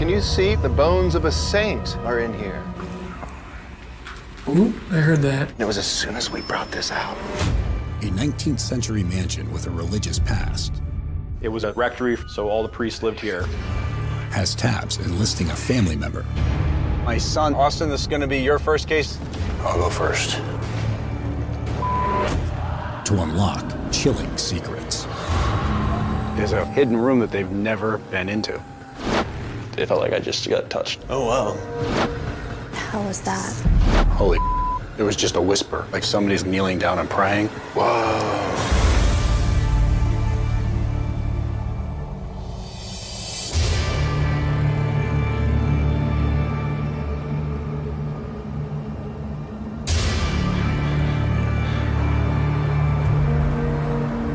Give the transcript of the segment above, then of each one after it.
Can you see the bones of a saint are in here? Ooh, I heard that. And it was as soon as we brought this out. A 19th century mansion with a religious past. It was a rectory, so all the priests lived here. Has tabs enlisting a family member. My son, Austin, this is going to be your first case. I'll go first. To unlock chilling secrets. There's a hidden room that they've never been into. It felt like I just got touched. Oh, wow. The hell was that? Holy, it was just a whisper, like somebody's kneeling down and praying. Whoa.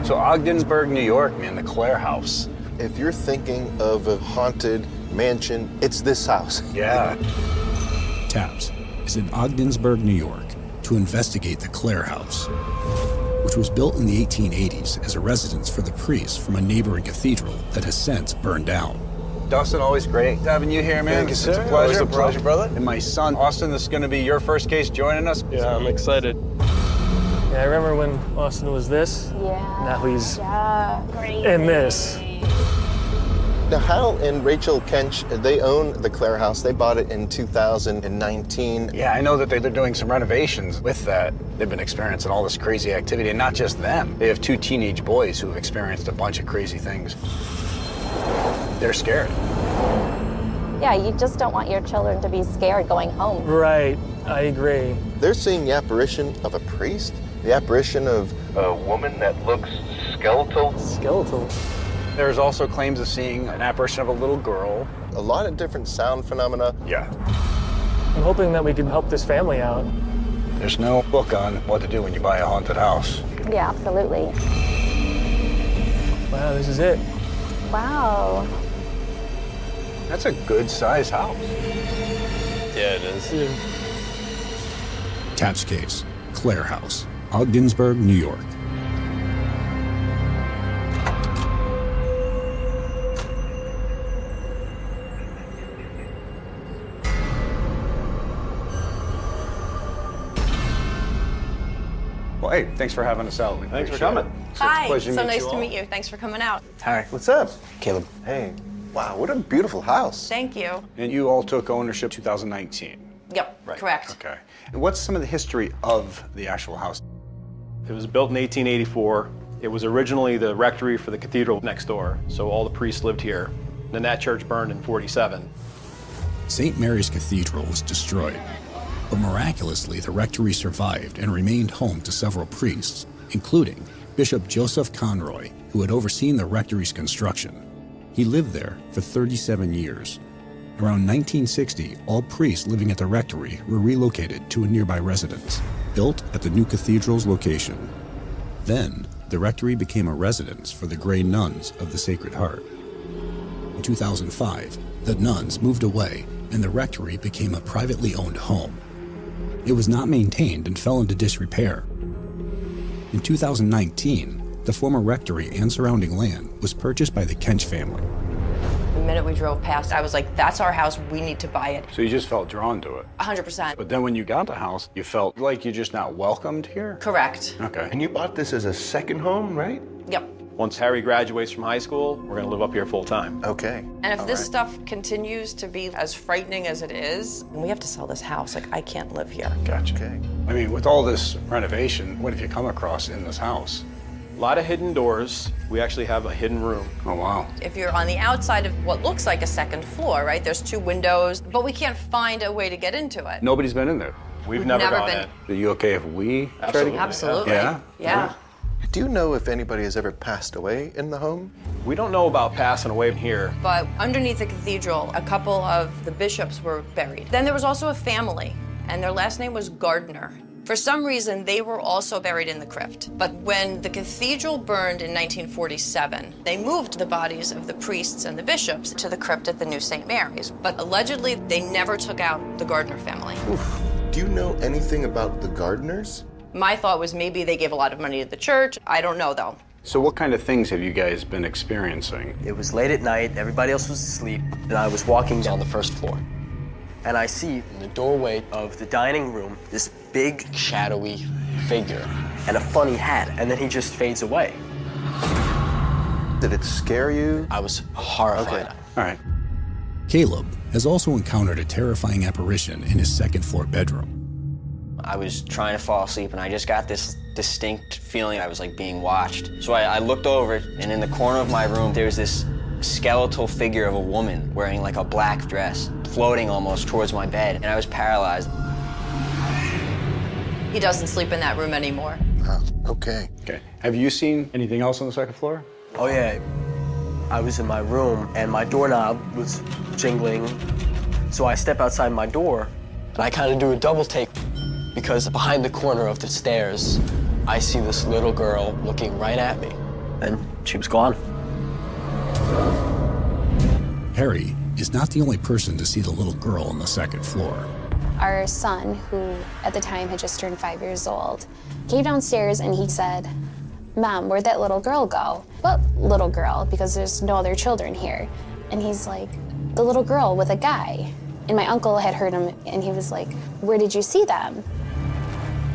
So Ogdensburg, New York, man, the Clare House. If you're thinking of a haunted mansion, it's this house. Yeah. Tabs is in Ogdensburg, New York, to investigate the Clare House, which was built in the 1880s as a residence for the priests from a neighboring cathedral that has since burned down. Dustin, always great having you here, man. Thank you, It's sir. a pleasure. Always a pleasure, brother. And my son, Austin, this is going to be your first case joining us. Yeah, I'm excited. Yeah, I remember when Austin was this. Yeah. Now he's crazy. in this. Now, Hal and Rachel Kench, they own the Clare House. They bought it in 2019. Yeah, I know that they're doing some renovations with that. They've been experiencing all this crazy activity, and not just them. They have 2 teenage boys who've experienced a bunch of crazy things. They're scared. Yeah, you just don't want your children to be scared going home. Right, I agree. They're seeing the apparition of a priest, the apparition of a woman that looks skeletal. Skeletal. There's also claims of seeing an apparition of a little girl. A lot of different sound phenomena. Yeah. I'm hoping that we can help this family out. There's no book on what to do when you buy a haunted house. Yeah, absolutely. Wow, this is it. Wow. That's a good-sized house. Yeah, it is. Yeah. Tabs case, Clare House, Ogdensburg, New York. Well, hey, thanks for having us out. Thanks for coming. Hi, pleasure to so meet nice you to all. meet you. Thanks for coming out. Hi. What's up? Caleb. Hey, wow, what a beautiful house. Thank you. And you all took ownership 2019. Yep, correct. Okay. And what's some of the history of the actual house? It was built in 1884. It was originally the rectory for the cathedral next door, so all the priests lived here. Then that church burned in 47. St. Mary's Cathedral was destroyed, but miraculously the rectory survived and remained home to several priests, including Bishop Joseph Conroy, who had overseen the rectory's construction. He lived there for 37 years. Around 1960, all priests living at the rectory were relocated to a nearby residence, built at the new cathedral's location. Then, the rectory became a residence for the Grey Nuns of the Sacred Heart. In 2005, the nuns moved away and the rectory became a privately owned home. It was not maintained and fell into disrepair. In 2019, the former rectory and surrounding land was purchased by the Kench family. The minute we drove past, I was like, that's our house, we need to buy it. So you just felt drawn to it. 100%. But then when you got the house, you felt like you're just not welcomed here? Correct. Okay. And you bought this as a second home, right? Yep. Once Harry graduates from high school, we're gonna live up here full time. Okay. And if this stuff continues to be as frightening as it is, then we have to sell this house. Like, I can't live here. Gotcha. Okay. I mean, with all this renovation, what have you come across in this house? A lot of hidden doors. We actually have a hidden room. Oh, wow. If you're on the outside of what looks like a second floor, right? There's 2 windows, but we can't find a way to get into it. Nobody's been in there. We've We've never never gone been- in. Are you okay if we try to get Absolutely. Yeah? Yeah. Do you know if anybody has ever passed away in the home? We don't know about passing away here. But underneath the cathedral, a couple of the bishops were buried. Then there was also a family, and their last name was Gardner. For some reason, they were also buried in the crypt. But when the cathedral burned in 1947, they moved the bodies of the priests and the bishops to the crypt at the new St. Mary's. But allegedly, they never took out the Gardner family. Do you know anything about the Gardeners? My thought was maybe they gave a lot of money to the church. I don't know, though. So what kind of things have you guys been experiencing? It was late at night, everybody else was asleep, and I was walking down the first floor. And I see in the doorway of the dining room this big, shadowy figure and a funny hat, and then he just fades away. Did it scare you? I was horrified. Okay. All right. Caleb has also encountered a terrifying apparition in his second-floor bedroom. I was trying to fall asleep, and I just got this distinct feeling I was like being watched. So I looked over, and in the corner of my room, there was this skeletal figure of a woman wearing like a black dress, floating almost towards my bed, and I was paralyzed. He doesn't sleep in that room anymore. Okay. Okay. Have you seen anything else on the second floor? Oh yeah, I was in my room and my doorknob was jingling. So I step outside my door and I kind of do a double take because behind the corner of the stairs, I see this little girl looking right at me and she was gone. Harry is not the only person to see the little girl on the second floor. Our son, who at the time had just turned 5 years old, came downstairs and he said, "Mom, where'd that little girl go?" "What little girl?" Because there's no other children here. And he's like, "The little girl with a guy." And my uncle had heard him and he was like, "Where did you see them?"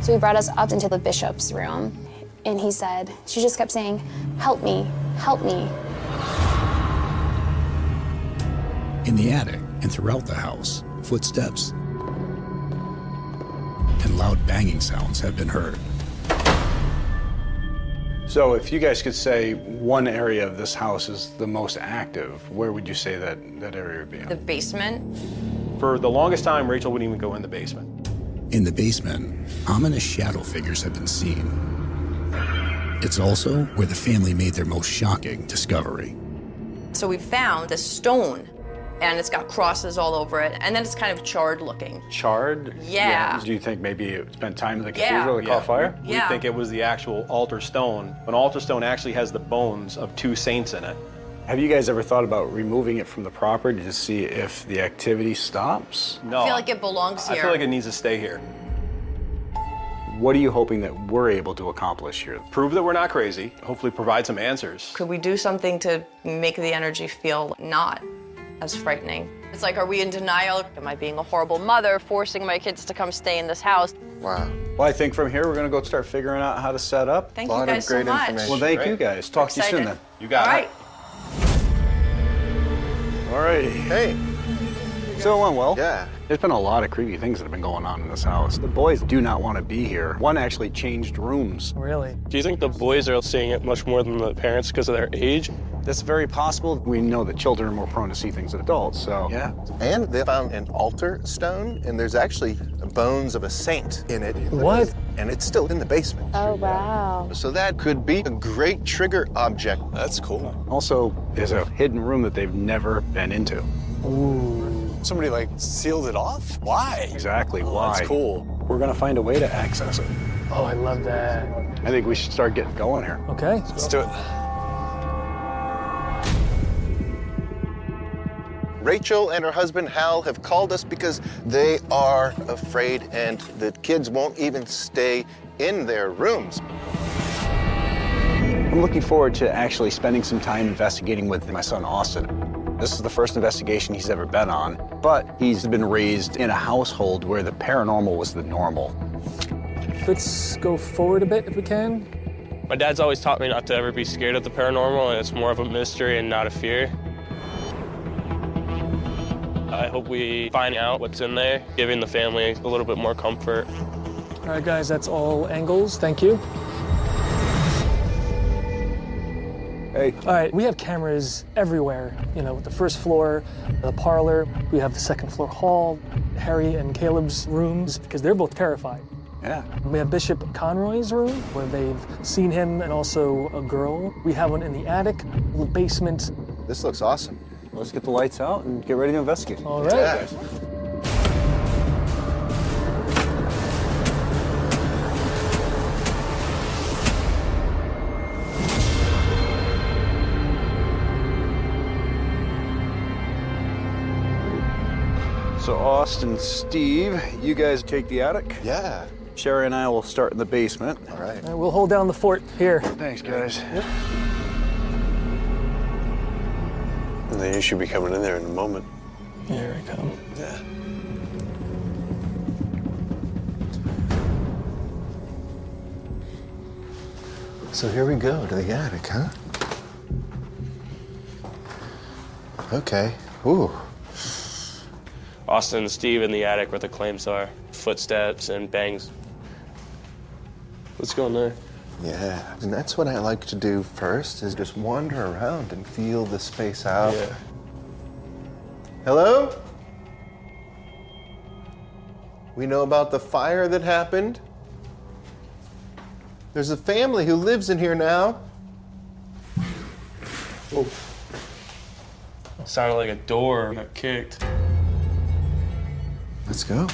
So he brought us up into the bishop's room and he said, she just kept saying, "Help me, help me." In the attic and throughout the house, footsteps and loud banging sounds have been heard. So if you guys could say one area of this house is the most active, where would you say that area would be? The basement. For the longest time, Rachel wouldn't even go in the basement. In the basement, ominous shadow figures have been seen. It's also where the family made their most shocking discovery. So we found this stone, and it's got crosses all over it, and then it's kind of charred looking. Charred? Yeah. Do you think maybe it spent time in the Yeah. cathedral that caught fire? We think it was the actual altar stone. An altar stone actually has the bones of 2 saints in it. Have you guys ever thought about removing it from the property to see if the activity stops? No. I feel like it belongs here. I feel like it needs to stay here. What are you hoping that we're able to accomplish here? Prove that we're not crazy, hopefully provide some answers. Could we do something to make the energy feel not as frightening? It's like, are we in denial? Am I being a horrible mother, forcing my kids to come stay in this house? Wow. Well, I think from here we're going to go start figuring out how to set up. Thank A you lot of guys so great much. information. Well, thank Great. you guys. Talk to you soon then. You got All it. right. All righty. Hey. So it went well. Yeah. There's been a lot of creepy things that have been going on in this house. The boys do not want to be here. One actually changed rooms. Really? Do you think the boys are seeing it much more than the parents because of their age? That's very possible. We know that children are more prone to see things than adults, so. Yeah. And they found an altar stone, and there's actually bones of a saint in it. What? And it's still in the basement. Oh, wow. So that could be a great trigger object. That's cool. Also, there's a hidden room that they've never been into. Somebody like sealed it off? Why? Exactly why. That's cool. We're gonna find a way to access it. Oh, I love that. I think we should start getting going here. Okay. Let's do it. Rachel and her husband Hal have called us because they are afraid and the kids won't even stay in their rooms. I'm looking forward to actually spending some time investigating with my son Austin. This is the first investigation he's ever been on, but he's been raised in a household where the paranormal was the normal. Let's go forward a bit if we can. My dad's always taught me not to ever be scared of the paranormal, and it's more of a mystery and not a fear. I hope we find out what's in there, giving the family a little bit more comfort. All right, guys, that's all angles. Thank you. Hey. All right, we have cameras everywhere. You know, the first floor, the parlor. We have the second floor hall, Harry and Caleb's rooms, because they're both terrified. Yeah. We have Bishop Conroy's room, where they've seen him and also a girl. We have one in the attic, the basement. This looks awesome. Let's get the lights out and get ready to investigate. All right. Yeah. So Austin, Steve, you guys take the attic? Yeah. Sherry and I will start in the basement. All right. We'll hold down the fort here. Thanks, guys. Yep. And then you should be coming in there in a moment. Here I come. Yeah. So here we go to the attic, huh? Okay. Ooh. Austin and Steve in the attic where the claims are. Footsteps and bangs. What's going on there? Yeah, and that's what I like to do first, is just wander around and feel the space out. Yeah. Hello? We know about the fire that happened. There's a family who lives in here now. Oh. Sounded like a door got kicked. Let's go.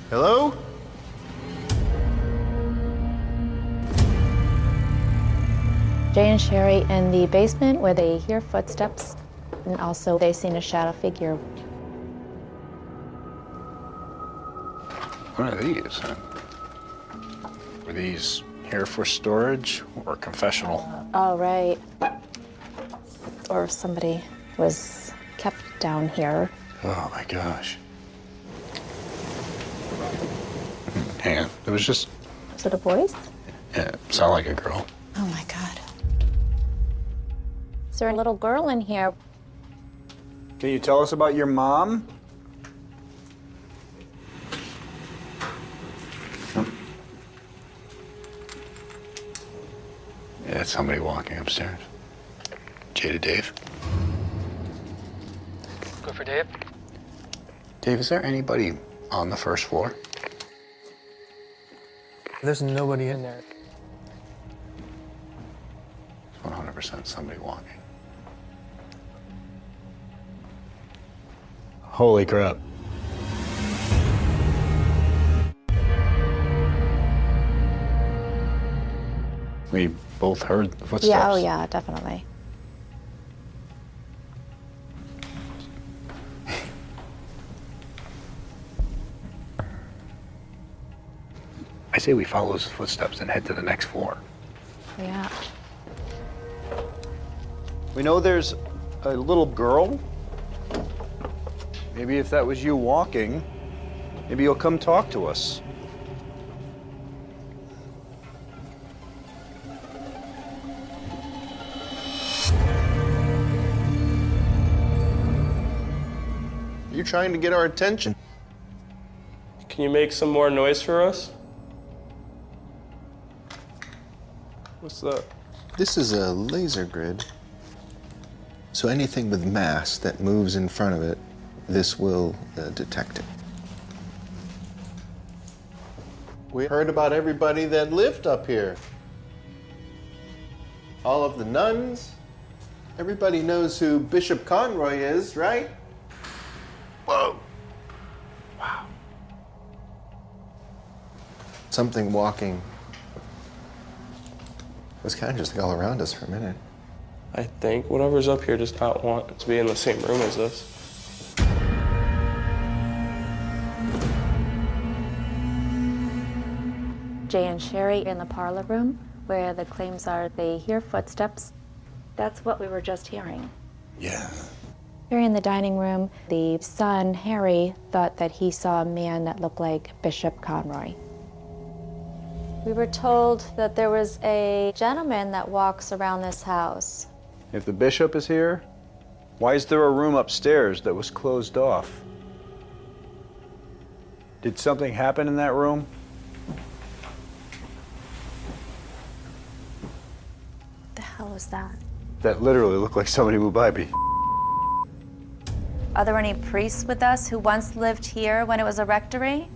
Hello? Jay and Sherry in the basement where they hear footsteps, and also they seen a shadow figure. What are these? Were these here for storage or confessional? Oh, right. Or somebody was kept down here. Oh my gosh. Hang on, it was just, Was it a voice? yeah, it sounded like a girl. Oh my God. Is there a little girl in here? Can you tell us about your mom? Yeah, it's somebody walking upstairs. Jay to Dave. Go for Dave. Dave, is there anybody on the first floor? There's nobody in there. 100% somebody walking. Holy crap. We both heard the footsteps. Yeah, oh yeah, definitely. I say we follow those footsteps and head to the next floor. Yeah. We know there's a little girl. Maybe if that was you walking, maybe you'll come talk to us. You're trying to get our attention. Can you make some more noise for us? What's that? This is a laser grid. So anything with mass that moves in front of it, this will detect it. We heard about everybody that lived up here. All of the nuns. Everybody knows who Bishop Conroy is, right? Whoa. Wow. Something walking. It was kind of just all around us for a minute. I think whatever's up here does not want to be in the same room as us. Jay and Sherry in the parlor room where the claims are they hear footsteps. That's what we were just hearing. Yeah. Here in the dining room, the son, Harry, thought that he saw a man that looked like Bishop Conroy. We were told that there was a gentleman that walks around this house. If the bishop is here, why is there a room upstairs that was closed off? Did something happen in that room? What the hell was that? That literally looked like somebody moved by me. Are there any priests with us who once lived here when it was a rectory?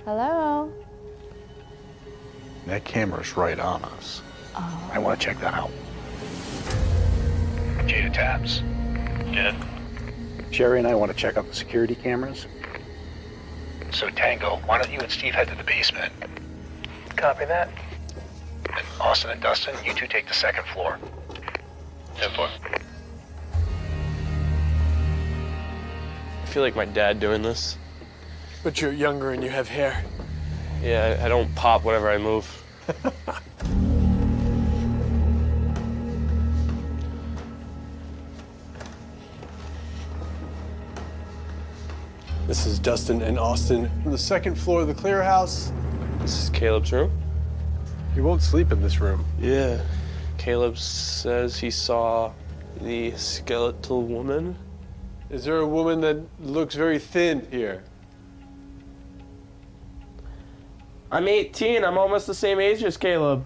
Hello? That camera's right on us. Oh. I want to check that out. Jada Taps. Yeah. Sherry and I want to check out the security cameras. So Tango, why don't you and Steve head to the basement? Copy that. And Austin and Dustin, you two take the second floor. 10-4. I feel like my dad doing this. But you're younger and you have hair. Yeah, I don't pop whenever I move. This is Dustin and Austin from the second floor of the Clear House. This is Caleb's room? You won't sleep in this room. Yeah. Caleb says he saw the skeletal woman. Is there a woman that looks very thin here? I'm 18. I'm almost the same age as Caleb.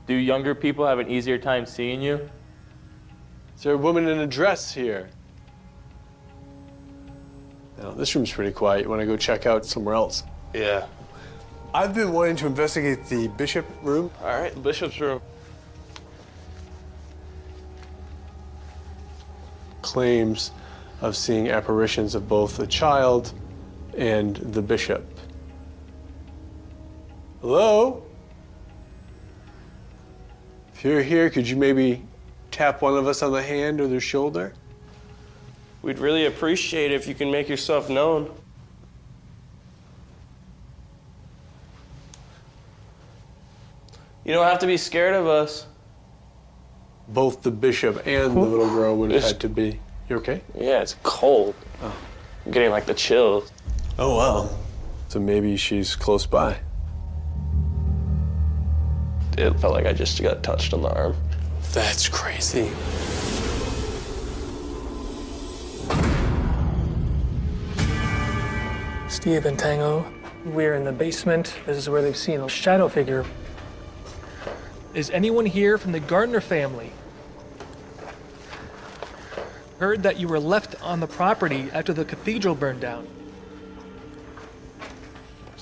Do younger people have an easier time seeing you? Is there a woman in a dress here? No, this room's pretty quiet. You want to go check out somewhere else? Yeah. I've been wanting to investigate the Bishop room. All right, the Bishop's room. Claims of seeing apparitions of both the child and the bishop. Hello? If you're here, could you maybe tap one of us on the hand or the shoulder? We'd really appreciate it if you can make yourself known. You don't have to be scared of us. Both the bishop and the little girl would have had to be. You okay? Yeah, it's cold. Oh. I'm getting like the chills. Oh, wow. So maybe she's close by. It felt like I just got touched on the arm. That's crazy. Steve and Tango, we're in the basement. This is where they've seen a shadow figure. Is anyone here from the Gardner family? Heard that you were left on the property after the cathedral burned down.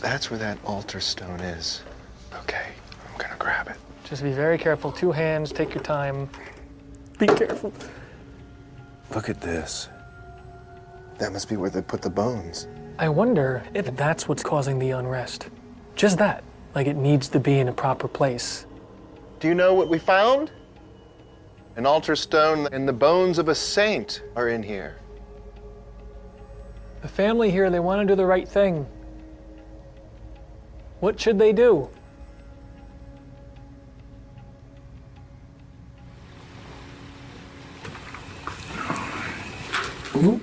That's where that altar stone is. Okay, I'm gonna grab it. Just be very careful. 2 hands, take your time. Be careful. Look at this. That must be where they put the bones. I wonder if that's what's causing the unrest. Just that. Like it needs to be in a proper place. Do you know what we found? An altar stone and the bones of a saint are in here. The family here, they want to do the right thing. What should they do? Ooh,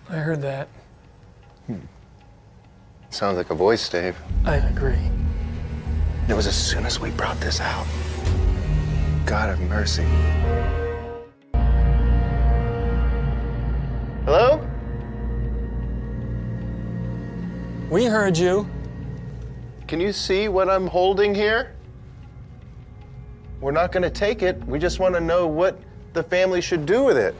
I heard that. Sounds like a voice, Dave. I agree. It was as soon as we brought this out. God have mercy. Hello? We heard you. Can you see what I'm holding here? We're not going to take it. We just want to know what the family should do with it.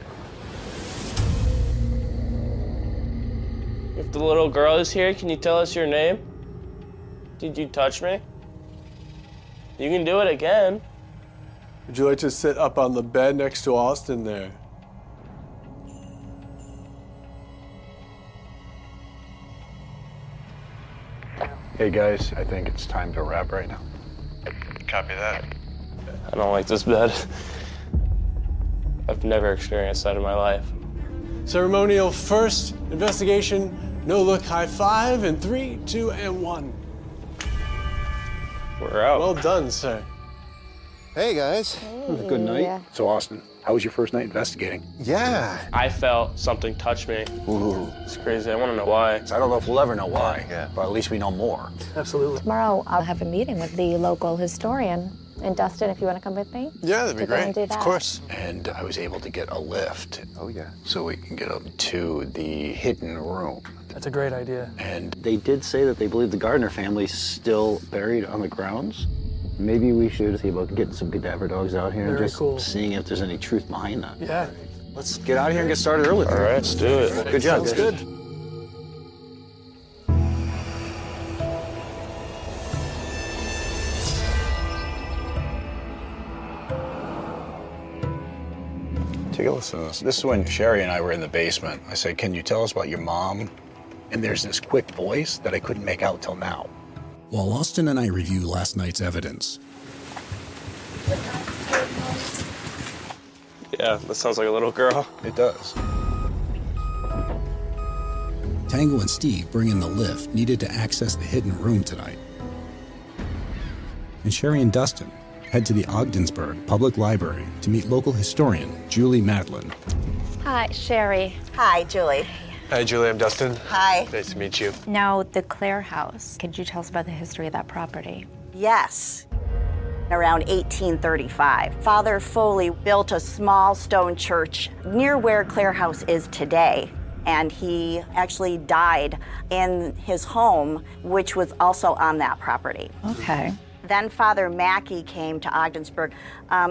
If the little girl is here, can you tell us your name? Did you touch me? You can do it again. Would you like to sit up on the bed next to Austin there? Hey guys, I think it's time to wrap right now. Copy that. I don't like this bed. I've never experienced that in my life. Ceremonial first investigation, no look, high five, and 3, 2, and 1. We're out. Well done, sir. Hey, guys. It was a good night. So, Austin, how was your first night investigating? Yeah. I felt something touch me. Ooh. It's crazy. I want to know why. I don't know if we'll ever know why, but at least we know more. Absolutely. Tomorrow, I'll have a meeting with the local historian. And Dustin, if you want to come with me? Yeah, that'd be to go and great. do Of that. course. And I was able to get a lift. Oh, yeah. So we can get up to the hidden room. That's a great idea. And they did say that they believe the Gardner family's still buried on the grounds. Maybe we should see about getting some cadaver dogs out here and Very just cool. seeing if there's any truth behind that. Yeah. Let's get out of here and get started early. All right, let's do it. Good job, Sounds guys. good. take a listen to this. This is when Sherry and I were in the basement. I said, can you tell us about your mom? And there's this quick voice that I couldn't make out till now. While Austin and I review last night's evidence, Yeah, that sounds like a little girl. It does. Tango and Steve bring in the lift needed to access the hidden room tonight. And Sherry and Dustin head to the Ogdensburg Public Library to meet local historian Julie Madlin. Hi, Sherry. Hi, Julie. Hi, Julie. I'm Dustin. Hi. Nice to meet you. Now, the Clare House. Could you tell us about the history of that property? Yes. Around 1835, Father Foley built a small stone church near where Clare House is today. And he actually died in his home, which was also on that property. Okay. Then Father Mackey came to Ogdensburg.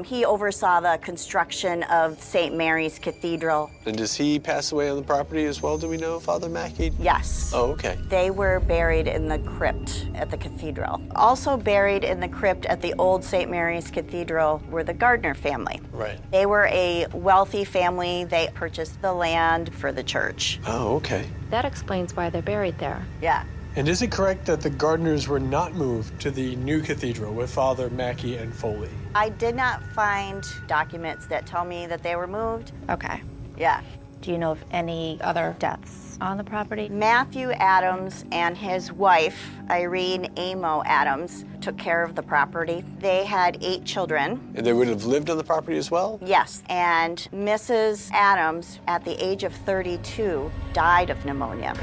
He oversaw the construction of St. Mary's Cathedral. And does he pass away on the property as well, do we know, Father Mackey? Yes. Oh, okay. They were buried in the crypt at the cathedral. Also buried in the crypt at the old St. Mary's Cathedral were the Gardner family. Right. They were a wealthy family. They purchased the land for the church. Oh, okay. That explains why they're buried there. Yeah. And is it correct that the Gardners were not moved to the new cathedral with Father Mackey and Foley? I did not find documents that tell me that they were moved. Okay. Yeah. Do you know of any other deaths on the property? Matthew Adams and his wife, Irene Amo Adams, took care of the property. They had 8 children. And they would have lived on the property as well? Yes, and Mrs. Adams, at the age of 32, died of pneumonia.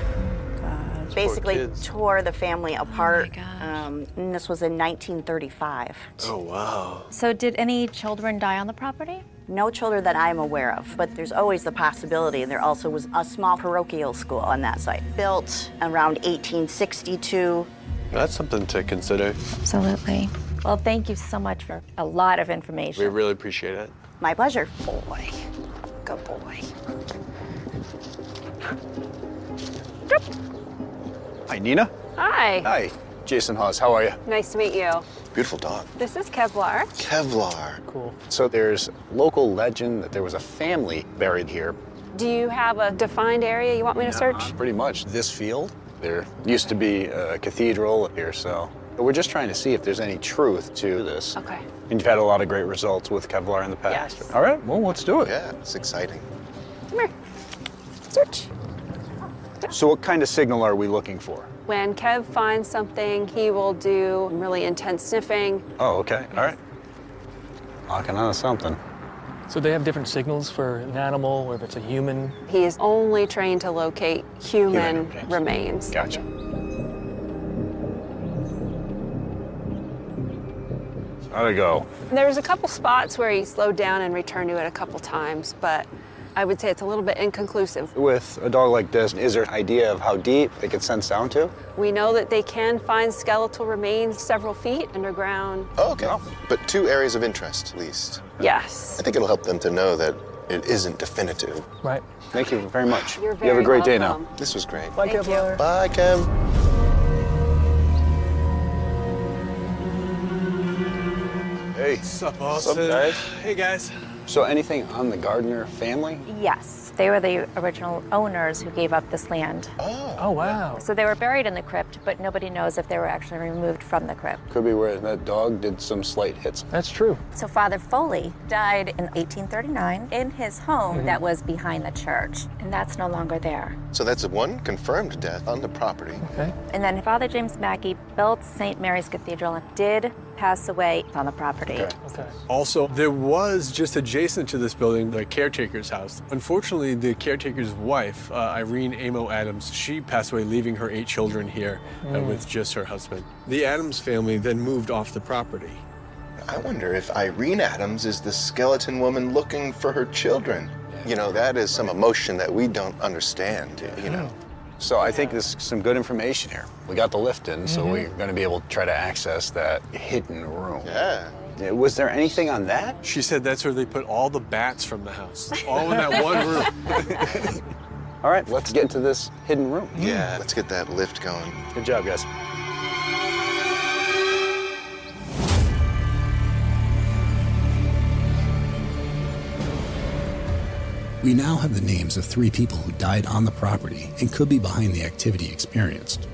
Basically tore the family apart. Oh my gosh. And this was in 1935. Oh, wow. So did any children die on the property? No children that I'm aware of, but there's always the possibility. And there also was a small parochial school on that site, built around 1862. That's something to consider. Absolutely. Well, thank you so much for a lot of information. We really appreciate it. My pleasure. Boy. Good boy. Hi, Nina. Hi. Hi. Jason Hawes, how are you? Nice to meet you. Beautiful dog. This is Kevlar. Kevlar. Cool. So there's local legend that there was a family buried here. Do you have a defined area you want me to search? Pretty much this field. There used to be a cathedral here, so we're just trying to see if there's any truth to this. Okay. And you've had a lot of great results with Kevlar in the past. Yes. All right, well, let's do it. Yeah, it's exciting. Come here. Search. So what kind of signal are we looking for? When Kev finds something, he will do really intense sniffing. Oh, okay, all right. Locking on to something. So they have different signals for an animal or if it's a human? He is only trained to locate human remains. Gotcha. How'd it go? There's a couple spots where he slowed down and returned to it a couple times, but I would say it's a little bit inconclusive. With a dog like this, is there an idea of how deep they could sense down to? We know that they can find skeletal remains several feet underground. Oh, okay. But 2 areas of interest, at least. Yes. I think it'll help them to know that it isn't definitive. Right. Thank you very much. You're You have a very great day now. welcome. This was great. Bye, Thank Kevlar. you. Bye, Kev. Hey. What's up, Austin? What's up, guys? Hey, guys. So anything on the Gardner family? Yes. They were the original owners who gave up this land. Oh, wow. So they were buried in the crypt, but nobody knows if they were actually removed from the crypt. Could be where that dog did some slight hits. That's true. So Father Foley died in 1839 in his home that was behind the church. And that's no longer there. So that's 1 confirmed death on the property. Okay. And then Father James Mackey built St. Mary's Cathedral and did pass away on the property. Okay. Also, there was just adjacent to this building the caretaker's house. Unfortunately, the caretaker's wife, Irene Amo Adams, she passed away, leaving her 8 children here with just her husband. The Adams family then moved off the property. I wonder if Irene Adams is the skeleton woman looking for her children. You know, that is some emotion that we don't understand, you know. So I think there's some good information here. We got the lift in, so we're going to be able to try to access that hidden room. Yeah. Was there anything on that? She said that's where they put all the bats from the house, all in that one room. All right, let's get into this hidden room. Yeah, let's get that lift going. Good job, guys. We now have the names of 3 people who died on the property and could be behind the activity experienced.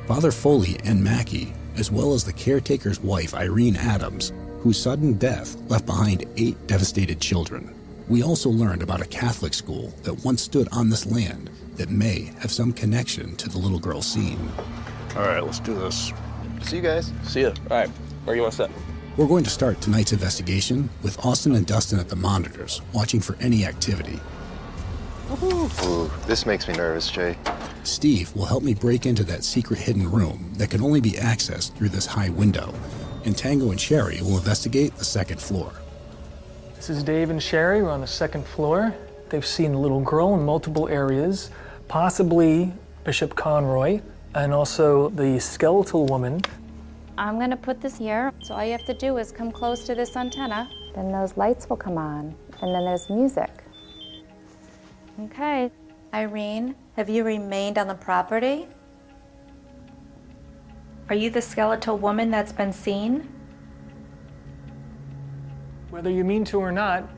Father Foley and Mackey, as well as the caretaker's wife, Irene Adams, whose sudden death left behind 8 devastated children. We also learned about a Catholic school that once stood on this land that may have some connection to the little girl scene. All right, let's do this. See you guys. See ya. All right, where you want to sit? We're going to start tonight's investigation with Austin and Dustin at the monitors, watching for any activity. Ooh, this makes me nervous, Jay. Steve will help me break into that secret hidden room that can only be accessed through this high window, and Tango and Sherry will investigate the second floor. This is Dave and Sherry. We're on the second floor. They've seen the little girl in multiple areas, possibly Bishop Conroy, and also the skeletal woman. I'm gonna put this here, so all you have to do is come close to this antenna, then those lights will come on, and then there's music. Okay. Irene, have you remained on the property? Are you the skeletal woman that's been seen? Whether you mean to or not,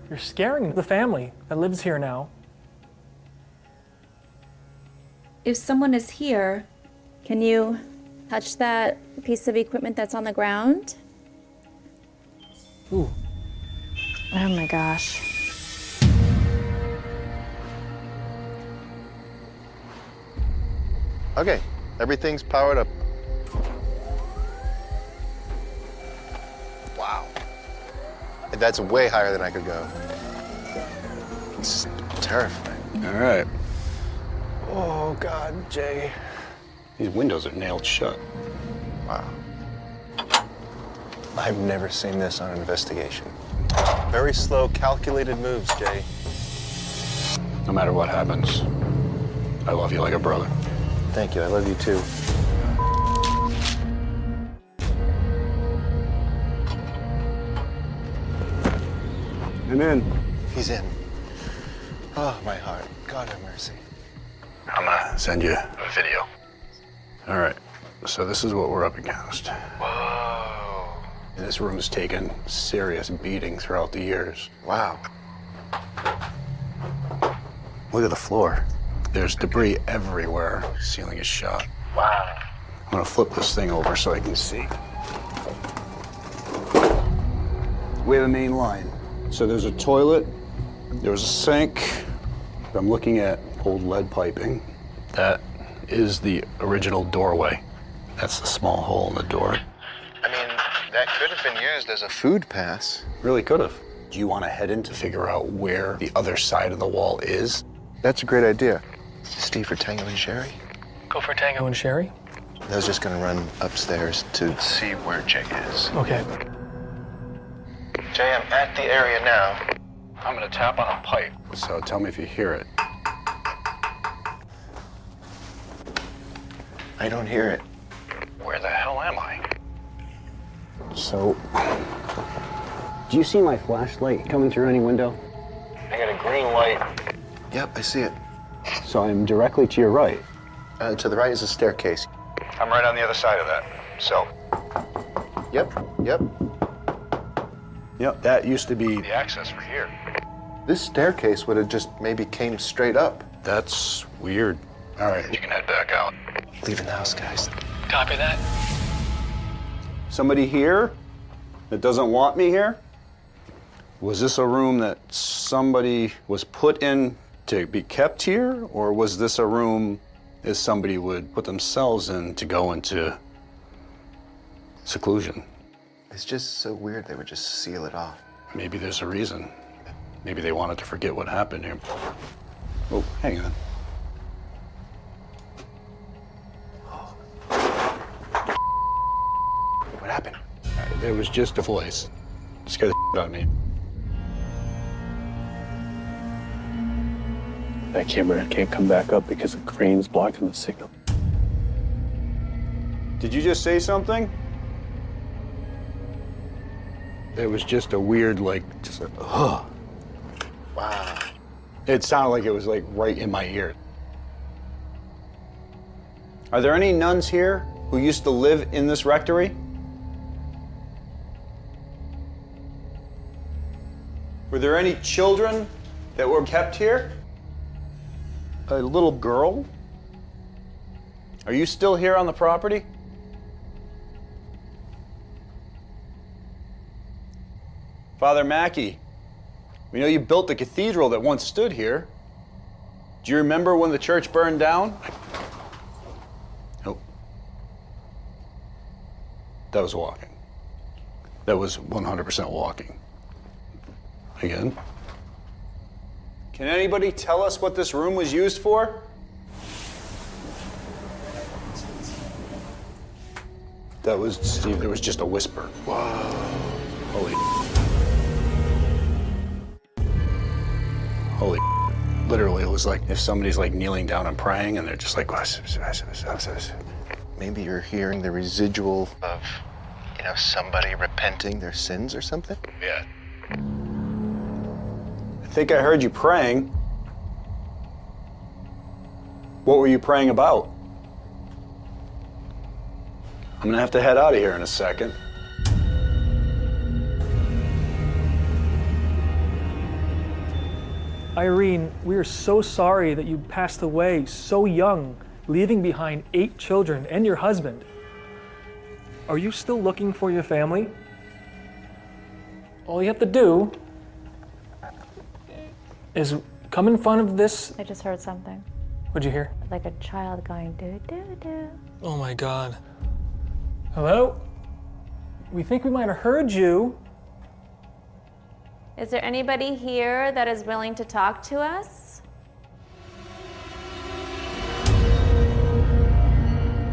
you're scaring the family that lives here now. If someone is here, can you touch that piece of equipment that's on the ground? Ooh. Oh my gosh. Okay, everything's powered up. Wow. That's way higher than I could go. It's just terrifying. All right. Oh, God, Jay. These windows are nailed shut. Wow. I've never seen this on an investigation. Very slow, calculated moves, Jay. No matter what happens, I love you like a brother. Thank you, I love you too. I'm in. He's in. Oh, my heart. God have mercy. I'm gonna send you a video. All right, so this is what we're up against. Whoa. This room's taken serious beating throughout the years. Wow. Look at the floor. There's debris everywhere. Ceiling is shot. Wow. I'm gonna flip this thing over so I can see. We have a main line. So there's a toilet, there's a sink. I'm looking at old lead piping. That is the original doorway. That's the small hole in the door. I mean, that could have been used as a food pass. Really could have. Do you want to head in to figure out where the other side of the wall is? That's a great idea. Steve for Tango and Sherry? Go for Tango and Sherry. I was just gonna run upstairs to see where Jay is. Okay. Jay, I'm at the area now. I'm gonna tap on a pipe, so tell me if you hear it. I don't hear it. Where the hell am I? So, do you see my flashlight coming through any window? I got a green light. Yep, I see it. So I'm directly to your right. To the right is a staircase. I'm right on the other side of that. So. Yep, that used to be the access for here. This staircase would have just maybe came straight up. That's weird. All right, you can head back out. Leaving the house, guys. Copy that. Somebody here that doesn't want me here? Was this a room that somebody was put in to be kept here? Or was this a room that somebody would put themselves in to go into seclusion? It's just so weird they would just seal it off. Maybe there's a reason. Maybe they wanted to forget what happened here. Oh, hang on. What happened? There was just a voice. Scared the shit out of me. That camera can't come back up because the crane's blocking the signal. Did you just say something? There was just a weird, just a, Wow. It sounded like it was right in my ear. Are there any nuns here who used to live in this rectory? Were there any children that were kept here? A little girl? Are you still here on the property? Father Mackey, we know you built the cathedral that once stood here. Do you remember when the church burned down? Nope. That was walking. That was 100% walking. Again. Can anybody tell us what this room was used for? That was Steve. There was just a whisper. Whoa. Holy. Literally, it was like if somebody's like kneeling down and praying and they're just like, maybe you're hearing the residual of, somebody repenting their sins or something? Yeah. I think I heard you praying. What were you praying about? I'm gonna have to head out of here in a second. Irene, we are so sorry that you passed away so young, leaving behind 8 children and your husband. Are you still looking for your family? All you have to do is come in front of this. I just heard something. What'd you hear? Like a child going do do do. Oh my God. Hello? We think we might have heard you. Is there anybody here that is willing to talk to us?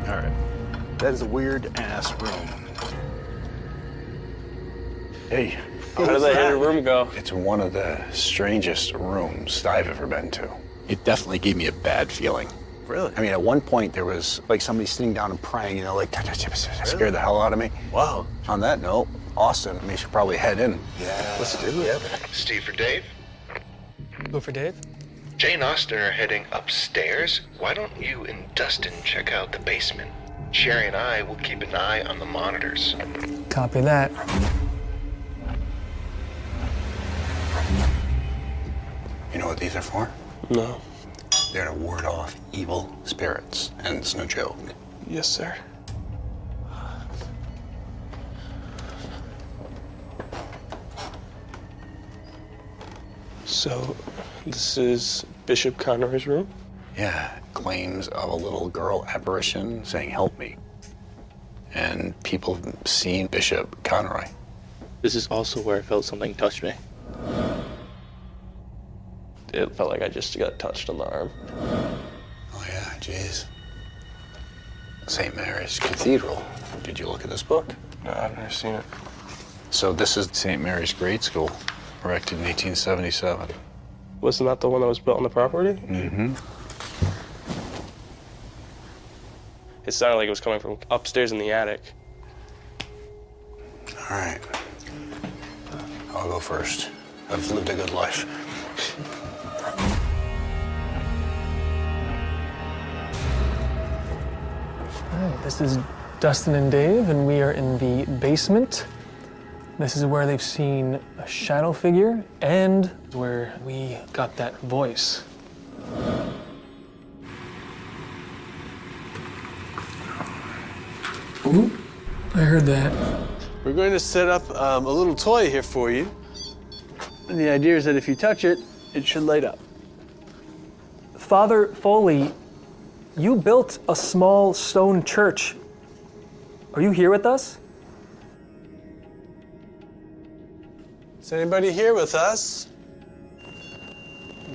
All right. That is a weird ass room. Hey. How did that hidden room go? It's one of the strangest rooms I've ever been to. It definitely gave me a bad feeling. Really? I mean, at one point there was like somebody sitting down and praying, scared the hell out of me. Wow. On that note, Austin, we should probably head in. Yeah. Let's do it. Steve for Dave? Go for Dave? Jay and Austin are heading upstairs. Why don't you and Dustin check out the basement? Sherry and I will keep an eye on the monitors. Copy that. You know what these are for? No. They're to ward off evil spirits, and it's no joke. Yes, sir. So, this is Bishop Conroy's room? Yeah, claims of a little girl apparition saying, "Help me." And people have seen Bishop Conroy. This is also where I felt something touch me. It felt like I just got touched on the arm. Oh yeah, jeez. St. Mary's Cathedral. Did you look at this book? No, I've never seen it. So this is St. Mary's Grade School, erected in 1877. Wasn't that the one that was built on the property? Mm-hmm. It sounded like it was coming from upstairs in the attic. All right. I'll go first. I've lived a good life. This is Dustin and Dave, and we are in the basement. This is where they've seen a shadow figure and where we got that voice. Ooh, I heard that. We're going to set up a little toy here for you. And the idea is that if you touch it, it should light up. Father Foley, you built a small stone church. Are you here with us? Is anybody here with us?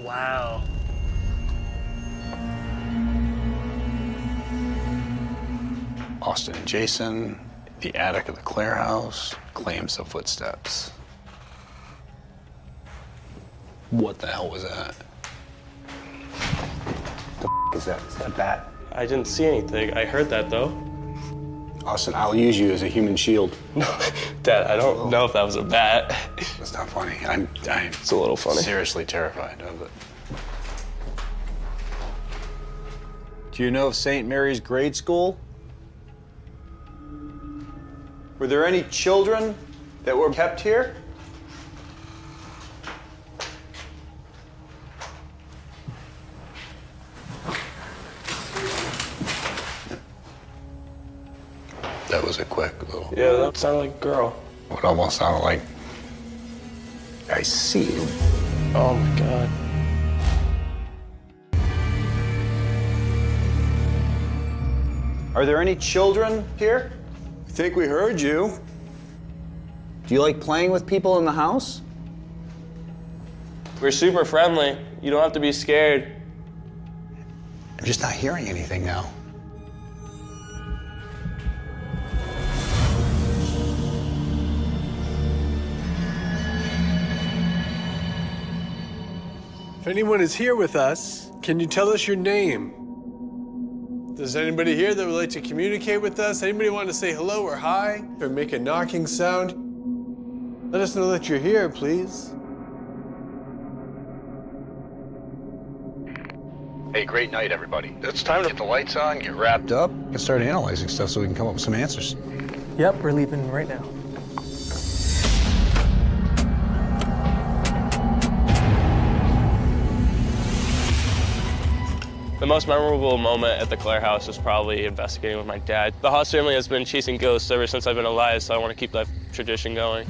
Wow. Austin and Jason, the attic of the Clare house, claims of footsteps. What the hell was that? The is that? Is that a bat? I didn't see anything. I heard that, though. Austin, I'll use you as a human shield. No, Dad, I don't know if that was a bat. That's not funny. I'm it's a little funny. Seriously terrified of it. Do you know of St. Mary's Grade School? Were there any children that were kept here? That was a quick little... Yeah, that sounded like a girl. What almost sounded like... I see you. Oh my God. Are there any children here? I think we heard you. Do you like playing with people in the house? We're super friendly. You don't have to be scared. I'm just not hearing anything now. If anyone is here with us, can you tell us your name? Does anybody here that would like to communicate with us? Anybody want to say hello or hi or make a knocking sound? Let us know that you're here, please. Hey, great night, everybody. It's time to get the lights on, get wrapped up, and start analyzing stuff so we can come up with some answers. Yep, we're leaving right now. The most memorable moment at the Clare house is probably investigating with my dad. The Haas family has been chasing ghosts ever since I've been alive, so I want to keep that tradition going.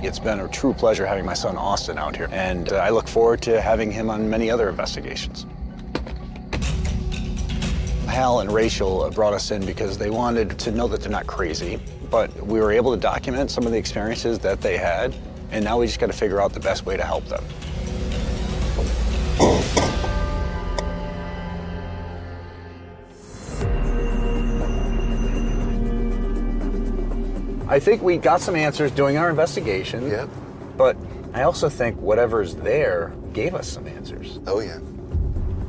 It's been a true pleasure having my son Austin out here, and I look forward to having him on many other investigations. Hal and Rachel brought us in because they wanted to know that they're not crazy, but we were able to document some of the experiences that they had, and now we just got to figure out the best way to help them. I think we got some answers doing our investigation. Yep. But I also think whatever's there gave us some answers. Oh, yeah.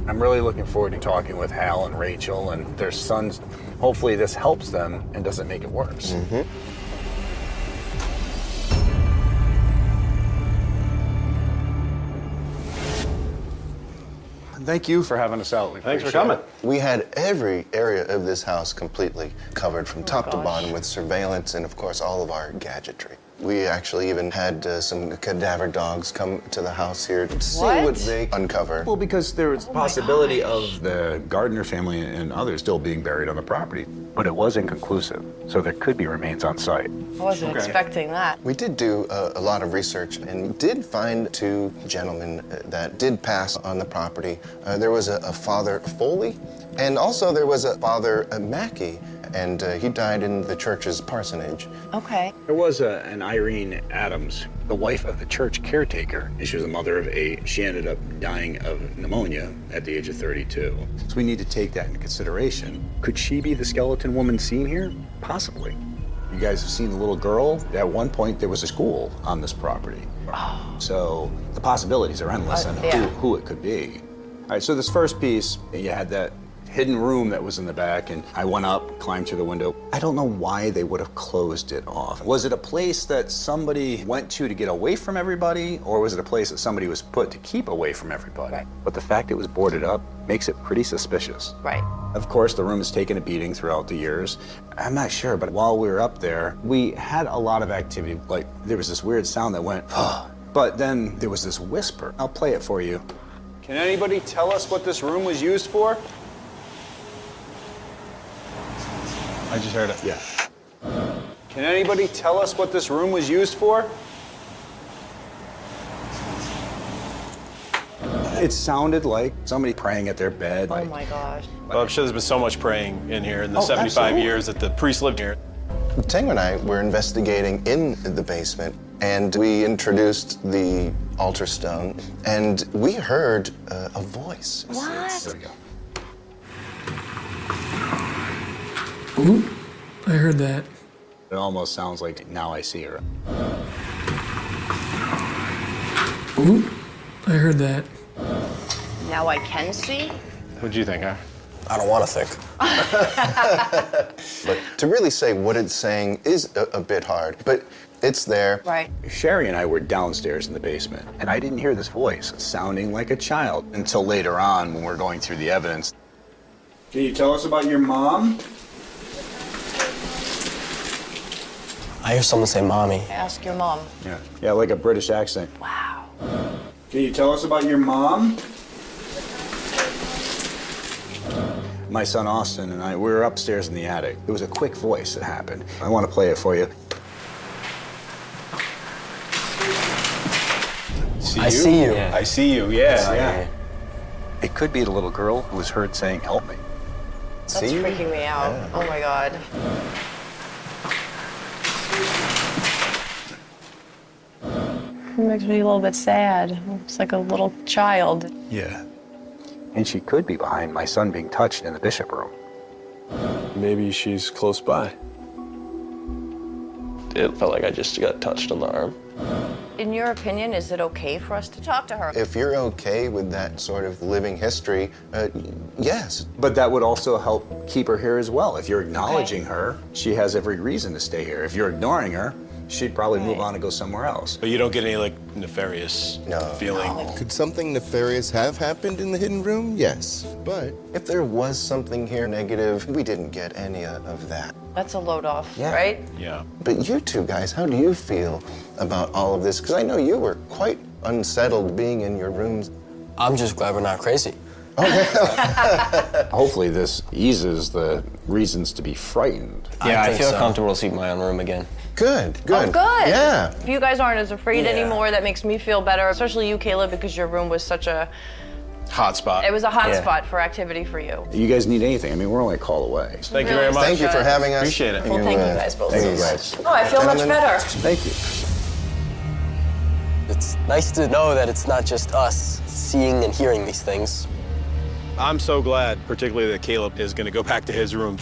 I'm really looking forward to talking with Hal and Rachel and their sons. Hopefully this helps them and doesn't make it worse. Mm-hmm. Thank you for having us out. Thanks for coming. We had every area of this house completely covered from top to bottom with surveillance and, of course, all of our gadgetry. We actually even had some cadaver dogs come to the house here to see what they uncover. Well, because there was the possibility of the Gardner family and others still being buried on the property. But it was inconclusive, so there could be remains on site. I wasn't expecting that. We did do a lot of research and did find two gentlemen that did pass on the property. There was a Father Foley, and also there was a Father Mackey, and he died in the church's parsonage. Okay. There was an Irene Adams, the wife of the church caretaker, and she was the mother of she ended up dying of pneumonia at the age of 32. So we need to take that into consideration. Could she be the skeleton woman seen here? Possibly. You guys have seen the little girl? At one point, there was a school on this property. Oh. So the possibilities are endless on who it could be. All right, so this first piece, you had that hidden room that was in the back, and I went up, climbed through the window. I don't know why they would have closed it off. Was it a place that somebody went to get away from everybody, or was it a place that somebody was put to keep away from everybody? Right. But the fact it was boarded up makes it pretty suspicious. Right. Of course, the room has taken a beating throughout the years. I'm not sure, but while we were up there, we had a lot of activity. Like, there was this weird sound that went, but then there was this whisper. I'll play it for you. Can anybody tell us what this room was used for? I just heard it. Yeah. Can anybody tell us what this room was used for? It sounded like somebody praying at their bed. Oh my gosh. Well, I'm sure there's been so much praying in here in the 75 years that the priest lived here. Tango and I were investigating in the basement, and we introduced the altar stone, and we heard a voice. What? There we go. Ooh, I heard that. It almost sounds like Now I See Her. Ooh, I heard that. Now I can see? What'd you think, huh? I don't want to think. But to really say what it's saying is a bit hard, but it's there. Right. Sherry and I were downstairs in the basement, and I didn't hear this voice sounding like a child until later on when we're going through the evidence. Can you tell us about your mom? I hear someone say mommy. Ask your mom. Yeah, like a British accent. Wow. Can you tell us about your mom? My son Austin and I, we were upstairs in the attic. There was a quick voice that happened. I want to play it for you. I see you. I see you, yeah. It could be the little girl who was heard saying, "Help me." That's See? freaking me out. Yeah. Oh my God. It makes me a little bit sad. It's like a little child. Yeah. And she could be behind my son being touched in the bishop room. Maybe she's close by. It felt like I just got touched on the arm. In your opinion, is it okay for us to talk to her? If you're okay with that sort of living history, yes. But that would also help keep her here as well. If you're acknowledging her, she has every reason to stay here. If you're ignoring her, she'd probably move on and go somewhere else. But you don't get any, like, nefarious feeling? Could something nefarious have happened in the hidden room? Yes. But if there was something here negative, we didn't get any of that. That's a load off, Yeah. right? Yeah. But you two guys, how do you feel about all of this? Because I know you were quite unsettled being in your rooms. I'm just glad we're not crazy. Hopefully this eases the reasons to be frightened. Yeah, I feel comfortable to sleep in my own room again. Good, good. Oh, good. Yeah. If you guys aren't as afraid Yeah. anymore, that makes me feel better, especially you, Caleb, because your room was such a... Hot spot. It was a hot Yeah. spot for activity for you. You guys need anything? I mean, we're only a call away. Thank you very much. Thank you for having us. Appreciate it. Well, thank you guys both. Thank you guys. Oh, I feel much Gentlemen. better. Thank you. It's nice to know that it's not just us seeing and hearing these things. I'm so glad, particularly that Caleb is going to go back to his room.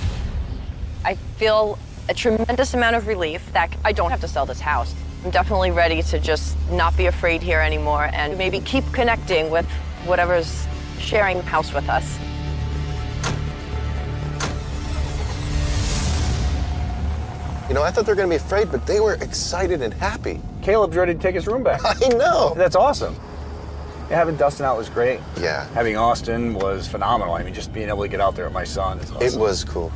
I feel a tremendous amount of relief that I don't have to sell this house. I'm definitely ready to just not be afraid here anymore and maybe keep connecting with whatever's sharing the house with us. You know, I thought they were going to be afraid, but they were excited and happy. Caleb's ready to take his room back. I know. That's awesome. Yeah, having Dustin out was great. Yeah. Having Austin was phenomenal. I mean, just being able to get out there with my son is awesome. It was cool.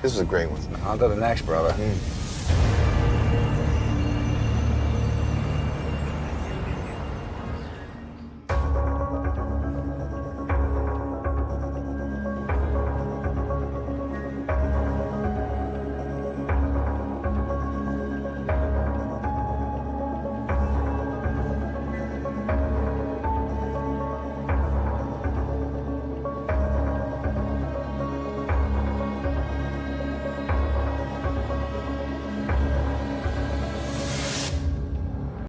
This was a great one. On to the next, brother.